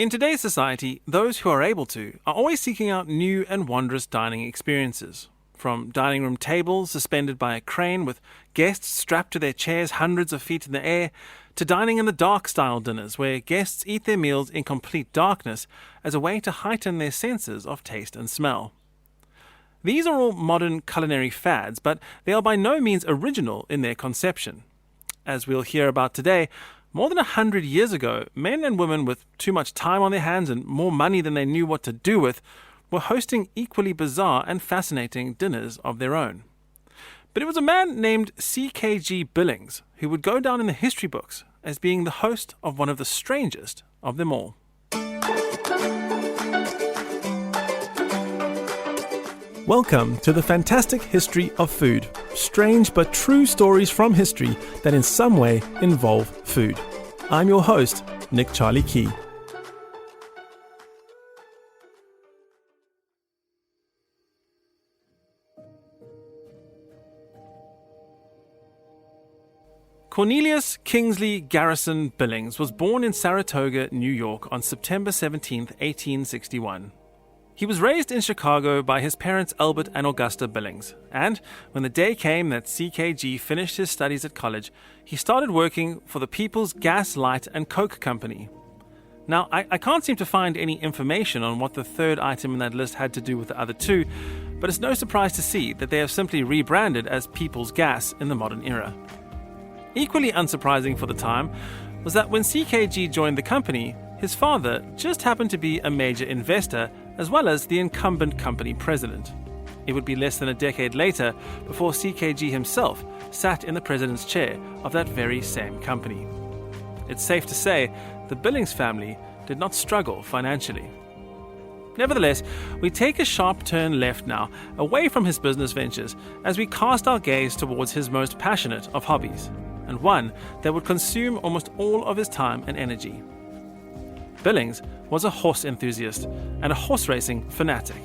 In today's society, those who are able to are always seeking out new and wondrous dining experiences. From dining room tables suspended by a crane with guests strapped to their chairs hundreds of feet in the air, to dining in the dark style dinners where guests eat their meals in complete darkness as a way to heighten their senses of taste and smell. These are all modern culinary fads, but they are by no means original in their conception. As we'll hear about today, more than 100 years ago, men and women with too much time on their hands and more money than they knew what to do with were hosting equally bizarre and fascinating dinners of their own. But it was a man named C.K.G Billings who would go down in the history books as being the host of one of the strangest of them all. Welcome to the fantastic history of food. Strange but true stories from history that in some way involve food. I'm your host, Nick Charlie Key. Cornelius Kingsley Garrison Billings was born in Saratoga, New York on September 17, 1861. He was raised in Chicago by his parents Albert and Augusta Billings, and when the day came that C.K.G finished his studies at college, he started working for the People's Gas, Light and Coke Company. Now, I can't seem to find any information on what the third item in that list had to do with the other two, but it's no surprise to see that they have simply rebranded as People's Gas in the modern era. Equally unsurprising for the time was that when C.K.G joined the company, his father just happened to be a major investor as well as the incumbent company president. It would be less than a decade later before C.K.G himself sat in the president's chair of that very same company. It's safe to say the Billings family did not struggle financially. Nevertheless, we take a sharp turn left now, away from his business ventures, as we cast our gaze towards his most passionate of hobbies, and one that would consume almost all of his time and energy. Billings was a horse enthusiast and a horse racing fanatic.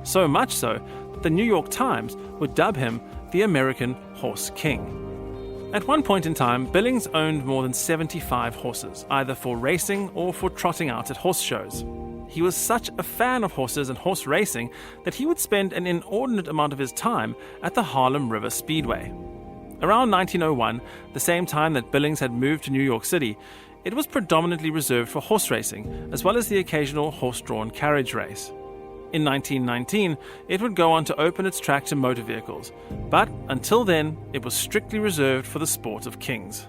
So much so that the New York Times would dub him the American Horse King. At one point in time, Billings owned more than 75 horses, either for racing or for trotting out at horse shows. He was such a fan of horses and horse racing that he would spend an inordinate amount of his time at the Harlem River Speedway. Around 1901, the same time that Billings had moved to New York City, it was predominantly reserved for horse racing, as well as the occasional horse-drawn carriage race. In 1919, it would go on to open its track to motor vehicles, but until then, it was strictly reserved for the sport of kings.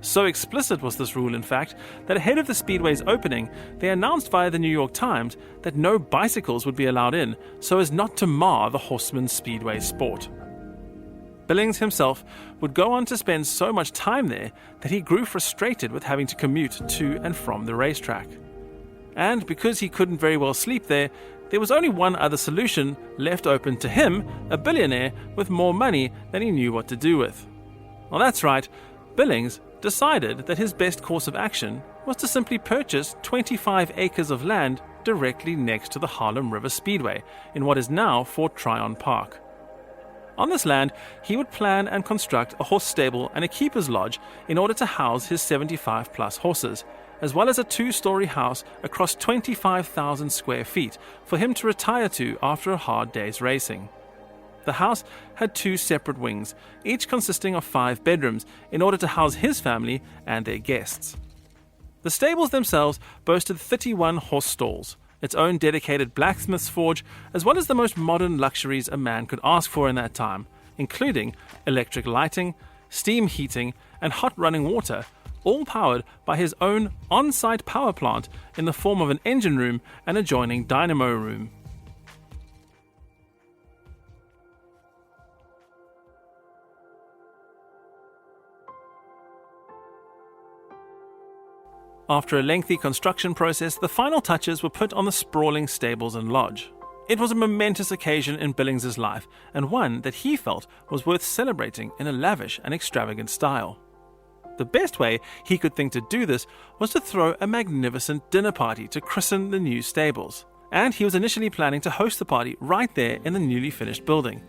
So explicit was this rule, in fact, that ahead of the Speedway's opening, they announced via the New York Times that no bicycles would be allowed in, so as not to mar the Horsemen's Speedway sport. Billings himself would go on to spend so much time there that he grew frustrated with having to commute to and from the racetrack. And because he couldn't very well sleep there was only one other solution left open to him, a billionaire with more money than he knew what to do with. Well, that's right, Billings decided that his best course of action was to simply purchase 25 acres of land directly next to the Harlem River Speedway in what is now Fort Tryon Park. On this land, he would plan and construct a horse stable and a keeper's lodge in order to house his 75-plus horses, as well as a 2-story house across 25,000 square feet for him to retire to after a hard day's racing. The house had 2 separate wings, each consisting of 5 bedrooms, in order to house his family and their guests. The stables themselves boasted 31 horse stalls, its own dedicated blacksmith's forge, as well as the most modern luxuries a man could ask for in that time, including electric lighting, steam heating, and hot running water, all powered by his own on-site power plant in the form of an engine room and adjoining dynamo room. After a lengthy construction process, the final touches were put on the sprawling stables and lodge. It was a momentous occasion in Billings' life, and one that he felt was worth celebrating in a lavish and extravagant style. The best way he could think to do this was to throw a magnificent dinner party to christen the new stables, and he was initially planning to host the party right there in the newly finished building.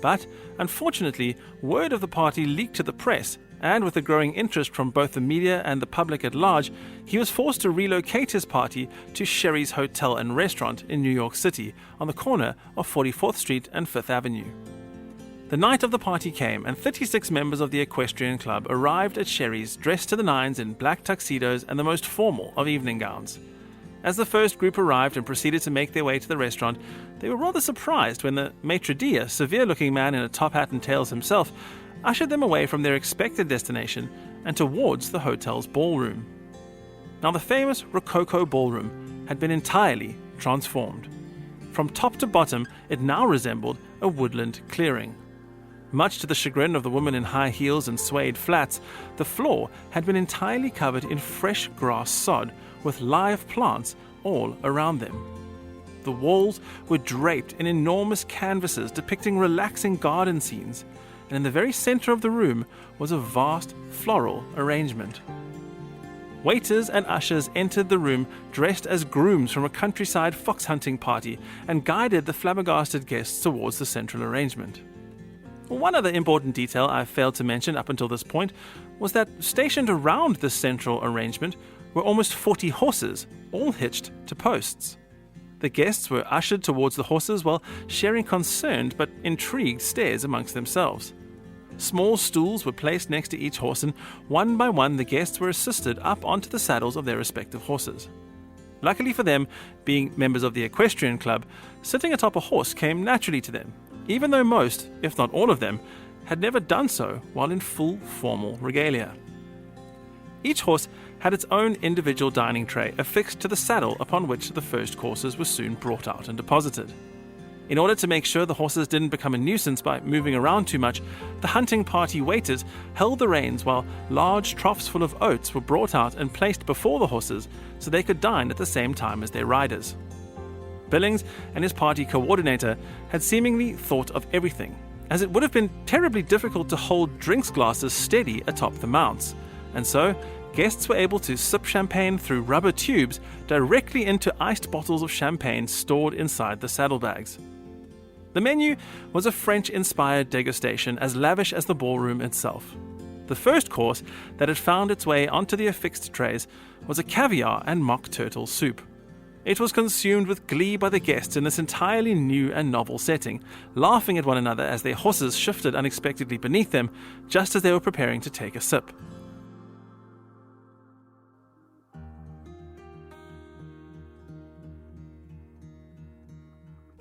But unfortunately, word of the party leaked to the press And with the growing interest from both the media and the public at large, he was forced to relocate his party to Sherry's Hotel and Restaurant in New York City on the corner of 44th Street and 5th Avenue. The night of the party came, and 36 members of the Equestrian Club arrived at Sherry's dressed to the nines in black tuxedos and the most formal of evening gowns. As the first group arrived and proceeded to make their way to the restaurant, they were rather surprised when the maitre d', a severe-looking man in a top hat and tails himself, ushered them away from their expected destination and towards the hotel's ballroom. Now, the famous Rococo ballroom had been entirely transformed. From top to bottom, it now resembled a woodland clearing. Much to the chagrin of the woman in high heels and suede flats, the floor had been entirely covered in fresh grass sod with live plants all around them. The walls were draped in enormous canvases depicting relaxing garden scenes, and in the very center of the room was a vast floral arrangement. Waiters and ushers entered the room dressed as grooms from a countryside fox hunting party and guided the flabbergasted guests towards the central arrangement. One other important detail I've failed to mention up until this point was that stationed around this central arrangement were almost 40 horses, all hitched to posts. The guests were ushered towards the horses while sharing concerned but intrigued stares amongst themselves. Small stools were placed next to each horse, and one by one the guests were assisted up onto the saddles of their respective horses. Luckily for them, being members of the Equestrian Club, sitting atop a horse came naturally to them, even though most, if not all of them, had never done so while in full formal regalia. Each horse had its own individual dining tray affixed to the saddle upon which the first courses were soon brought out and deposited. In order to make sure the horses didn't become a nuisance by moving around too much, the hunting party waiters held the reins while large troughs full of oats were brought out and placed before the horses so they could dine at the same time as their riders. Billings and his party coordinator had seemingly thought of everything, as it would have been terribly difficult to hold drinks glasses steady atop the mounts, and so guests were able to sip champagne through rubber tubes directly into iced bottles of champagne stored inside the saddlebags. The menu was a French-inspired degustation as lavish as the ballroom itself. The first course that had found its way onto the affixed trays was a caviar and mock turtle soup. It was consumed with glee by the guests in this entirely new and novel setting, laughing at one another as their horses shifted unexpectedly beneath them just as they were preparing to take a sip.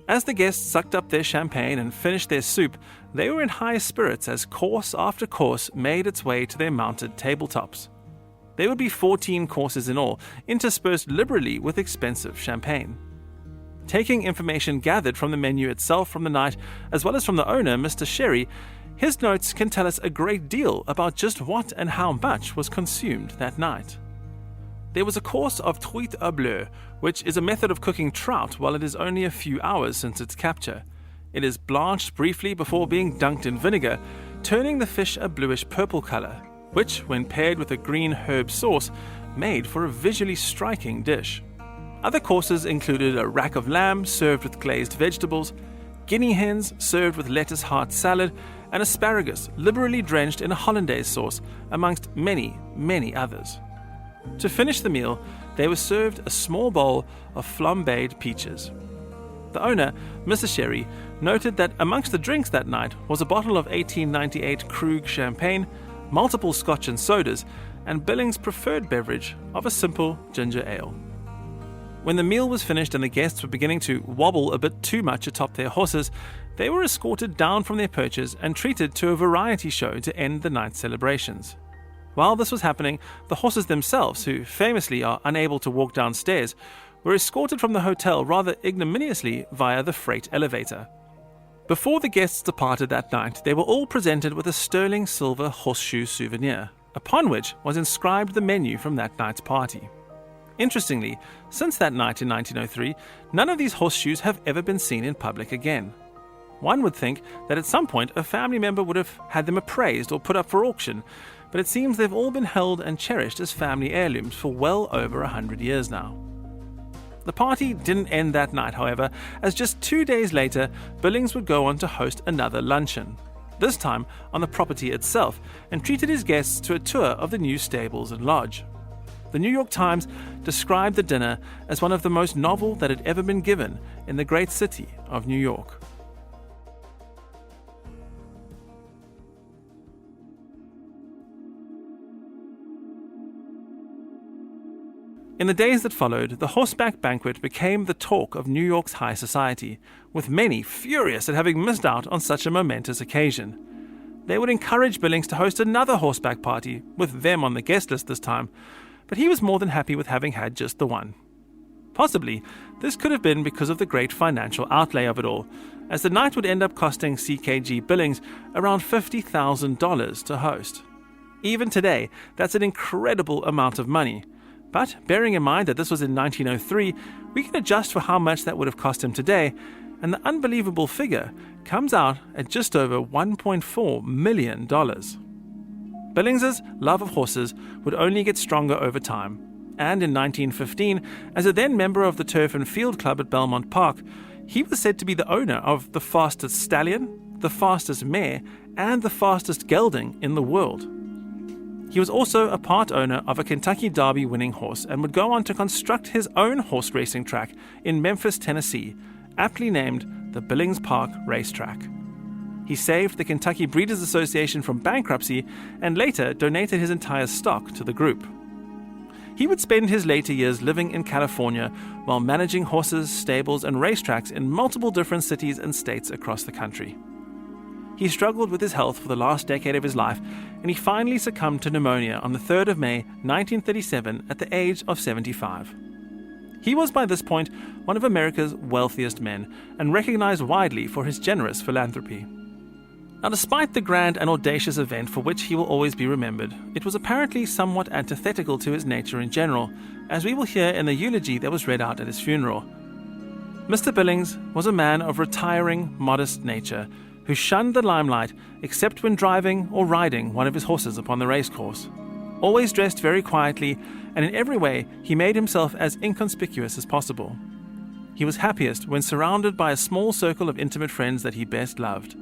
As the guests sucked up their champagne and finished their soup, they were in high spirits as course after course made its way to their mounted tabletops. There would be 14 courses in all, interspersed liberally with expensive champagne. Taking information gathered from the menu itself from the night, as well as from the owner, Mr. Sherry, his notes can tell us a great deal about just what and how much was consumed that night. There was a course of truite au bleu, which is a method of cooking trout while it is only a few hours since its capture. It is blanched briefly before being dunked in vinegar, turning the fish a bluish-purple color, which, when paired with a green herb sauce, made for a visually striking dish. Other courses included a rack of lamb served with glazed vegetables, guinea hens served with lettuce heart salad, and asparagus liberally drenched in a hollandaise sauce, amongst many, many others. To finish the meal, they were served a small bowl of flambéed peaches. The owner, Mr. Sherry, noted that amongst the drinks that night was a bottle of 1898 Krug champagne, multiple scotch and sodas, and Billings' preferred beverage of a simple ginger ale. When the meal was finished and the guests were beginning to wobble a bit too much atop their horses, they were escorted down from their perches and treated to a variety show to end the night's celebrations. While this was happening, the horses themselves, who famously are unable to walk downstairs, were escorted from the hotel rather ignominiously via the freight elevator. Before the guests departed that night, they were all presented with a sterling silver horseshoe souvenir, upon which was inscribed the menu from that night's party. Interestingly, since that night in 1903, none of these horseshoes have ever been seen in public again. One would think that at some point a family member would have had them appraised or put up for auction, but it seems they've all been held and cherished as family heirlooms for well over 100 years now. The party didn't end that night, however, as just 2 days later, Billings would go on to host another luncheon. this time on the property itself, and treated his guests to a tour of the new stables and lodge. The New York Times described the dinner as one of the most novel that had ever been given in the great city of New York. In the days that followed, the horseback banquet became the talk of New York's high society, with many furious at having missed out on such a momentous occasion. They would encourage Billings to host another horseback party, with them on the guest list this time, but he was more than happy with having had just the one. Possibly, this could have been because of the great financial outlay of it all, as the night would end up costing C.K.G Billings around $50,000 to host. Even today, that's an incredible amount of money. But bearing in mind that this was in 1903, we can adjust for how much that would have cost him today, and the unbelievable figure comes out at just over $1.4 million. Billings's love of horses would only get stronger over time, and in 1915, as a then member of the Turf and Field Club at Belmont Park, he was said to be the owner of the fastest stallion, the fastest mare, and the fastest gelding in the world. He was also a part owner of a Kentucky Derby winning horse and would go on to construct his own horse racing track in Memphis, Tennessee, aptly named the Billings Park Racetrack. He saved the Kentucky Breeders' Association from bankruptcy and later donated his entire stock to the group. He would spend his later years living in California while managing horses, stables, and racetracks in multiple different cities and states across the country. He struggled with his health for the last decade of his life, and he finally succumbed to pneumonia on the 3rd of May, 1937, at the age of 75. He was by this point one of America's wealthiest men, and recognized widely for his generous philanthropy. Now, despite the grand and audacious event for which he will always be remembered, it was apparently somewhat antithetical to his nature in general, as we will hear in the eulogy that was read out at his funeral. Mr. Billings was a man of retiring, modest nature, who shunned the limelight except when driving or riding one of his horses upon the racecourse. Always dressed very quietly, and in every way he made himself as inconspicuous as possible. He was happiest when surrounded by a small circle of intimate friends that he best loved.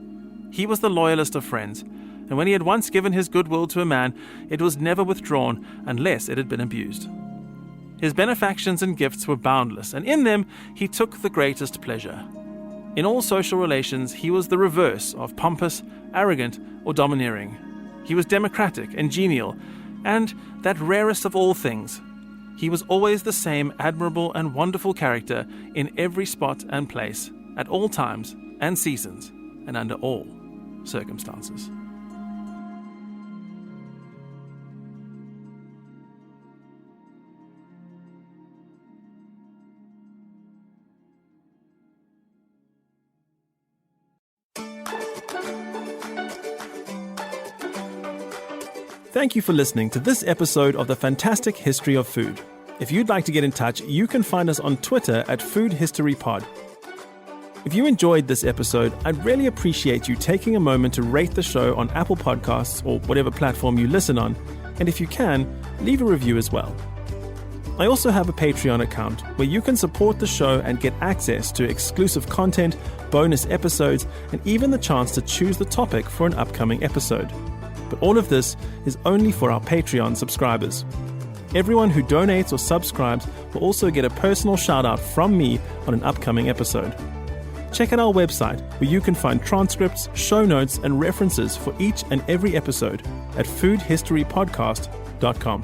He was the loyalest of friends, and when he had once given his goodwill to a man, it was never withdrawn unless it had been abused. His benefactions and gifts were boundless, and in them he took the greatest pleasure. In all social relations, he was the reverse of pompous, arrogant, or domineering. He was democratic and genial, and, that rarest of all things, he was always the same admirable and wonderful character in every spot and place, at all times and seasons, and under all circumstances. Thank you for listening to this episode of The Fantastic History of Food. If you'd like to get in touch, you can find us on Twitter at Food History Pod. If you enjoyed this episode, I'd really appreciate you taking a moment to rate the show on Apple Podcasts or whatever platform you listen on, and if you can, leave a review as well. I also have a Patreon account where you can support the show and get access to exclusive content, bonus episodes, and even the chance to choose the topic for an upcoming episode. But all of this is only for our Patreon subscribers. Everyone who donates or subscribes will also get a personal shout out from me on an upcoming episode. Check out our website where you can find transcripts, show notes, and references for each and every episode at foodhistorypodcast.com.